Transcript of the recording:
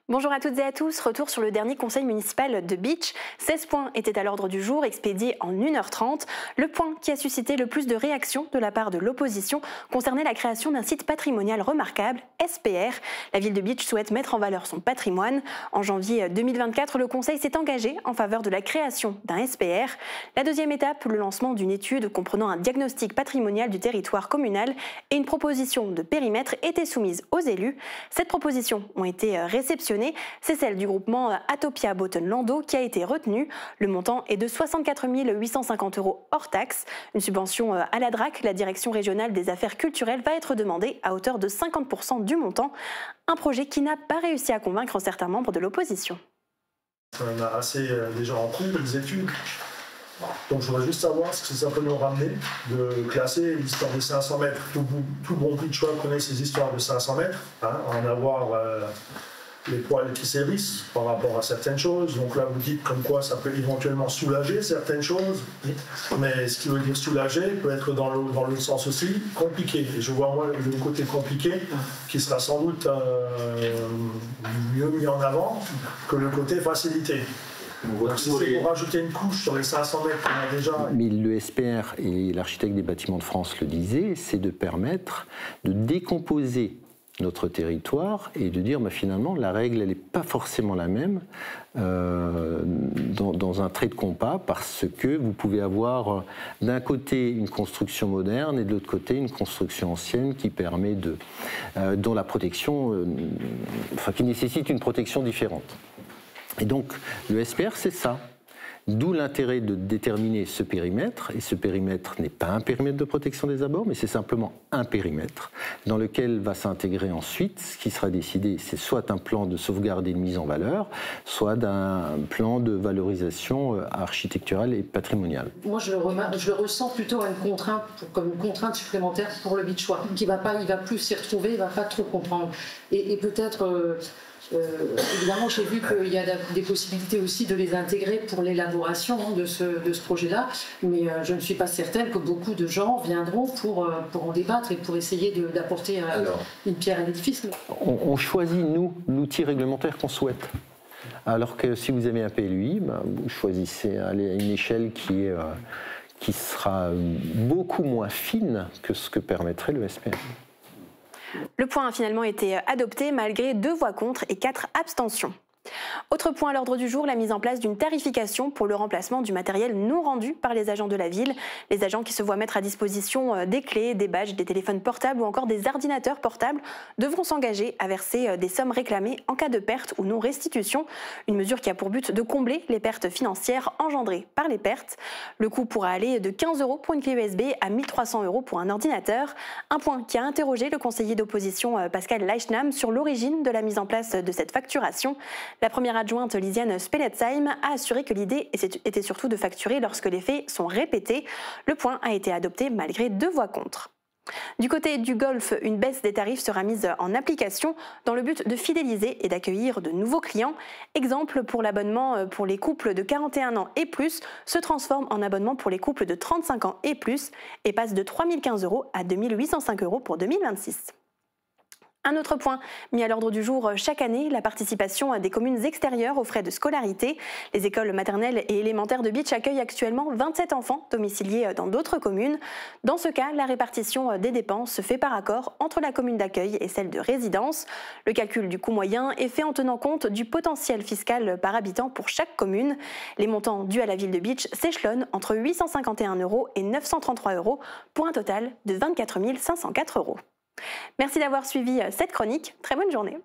Bonjour à toutes et à tous, retour sur le dernier conseil municipal de Bitche. 16 points étaient à l'ordre du jour, expédiés en 1h30. Le point qui a suscité le plus de réactions de la part de l'opposition concernait la création d'un site patrimonial remarquable, SPR. La ville de Bitche souhaite mettre en valeur son patrimoine. En janvier 2024, le conseil s'est engagé en faveur de la création d'un SPR. La deuxième étape, le lancement d'une étude comprenant un diagnostic patrimonial du territoire communal et une proposition de périmètre était soumise aux élus. Cette proposition ont été réceptionnées. C'est celle du groupement Atopia Botten-Landau qui a été retenue. Le montant est de 64 850 € hors taxe. Une subvention à la DRAC, la Direction régionale des affaires culturelles, va être demandée à hauteur de 50% du montant. Un projet qui n'a pas réussi à convaincre certains membres de l'opposition. On a assez déjà en cours les études. Donc je voudrais juste savoir ce que ça peut nous ramener de classer l'histoire de 500 mètres. Tout bon Bitchois connaît ces histoires de 500 mètres, en avoir les poils qui s'hérissent par rapport à certaines choses. Donc là, vous dites comme quoi ça peut éventuellement soulager certaines choses, mais ce qui veut dire soulager peut être dans le sens aussi compliqué. Et je vois moi le côté compliqué qui sera sans doute mieux mis en avant que le côté facilité. Donc si c'est pour rajouter une couche sur les 500 mètres qu'on a déjà... Mais le SPR et l'architecte des bâtiments de France le disaient, c'est de permettre de décomposer notre territoire et de dire finalement la règle elle n'est pas forcément la même dans un trait de compas, parce que vous pouvez avoir d'un côté une construction moderne et de l'autre côté une construction ancienne qui permet dont la protection, qui nécessite une protection différente. Et donc le SPR c'est ça. D'où l'intérêt de déterminer ce périmètre, et ce périmètre n'est pas un périmètre de protection des abords, mais c'est simplement un périmètre dans lequel va s'intégrer ensuite, ce qui sera décidé, c'est soit un plan de sauvegarde et de mise en valeur, soit un plan de valorisation architecturale et patrimoniale. Moi je le ressens plutôt comme une contrainte supplémentaire pour le Bitchois, il va plus s'y retrouver, il ne va pas trop comprendre. Et peut-être... évidemment, j'ai vu qu'il y a des possibilités aussi de les intégrer pour l'élaboration de ce projet-là, mais je ne suis pas certaine que beaucoup de gens viendront pour en débattre et pour essayer d'apporter une pierre à l'édifice. On choisit, nous, l'outil réglementaire qu'on souhaite. Alors que si vous avez un PLUI, vous choisissez à une échelle qui sera beaucoup moins fine que ce que permettrait le SPR. Le point a finalement été adopté malgré 2 voix contre et 4 abstentions. Autre point à l'ordre du jour, la mise en place d'une tarification pour le remplacement du matériel non rendu par les agents de la ville. Les agents qui se voient mettre à disposition des clés, des badges, des téléphones portables ou encore des ordinateurs portables devront s'engager à verser des sommes réclamées en cas de perte ou non restitution. Une mesure qui a pour but de combler les pertes financières engendrées par les pertes. Le coût pourra aller de 15 € pour une clé USB à 1 300 € pour un ordinateur. Un point qui a interrogé le conseiller d'opposition Pascal Leichnam sur l'origine de la mise en place de cette facturation. La première adjointe, Lisiane Speletsheim, a assuré que l'idée était surtout de facturer lorsque les faits sont répétés. Le point a été adopté malgré 2 voix contre. Du côté du golf, une baisse des tarifs sera mise en application dans le but de fidéliser et d'accueillir de nouveaux clients. Exemple, pour l'abonnement pour les couples de 41 ans et plus se transforme en abonnement pour les couples de 35 ans et plus et passe de 3 015 € à 2 805 € pour 2026. Un autre point mis à l'ordre du jour chaque année, la participation des communes extérieures aux frais de scolarité. Les écoles maternelles et élémentaires de Bitche accueillent actuellement 27 enfants domiciliés dans d'autres communes. Dans ce cas, la répartition des dépenses se fait par accord entre la commune d'accueil et celle de résidence. Le calcul du coût moyen est fait en tenant compte du potentiel fiscal par habitant pour chaque commune. Les montants dus à la ville de Bitche s'échelonnent entre 851 € et 933 € pour un total de 24 504 €. Merci d'avoir suivi cette chronique. Très bonne journée.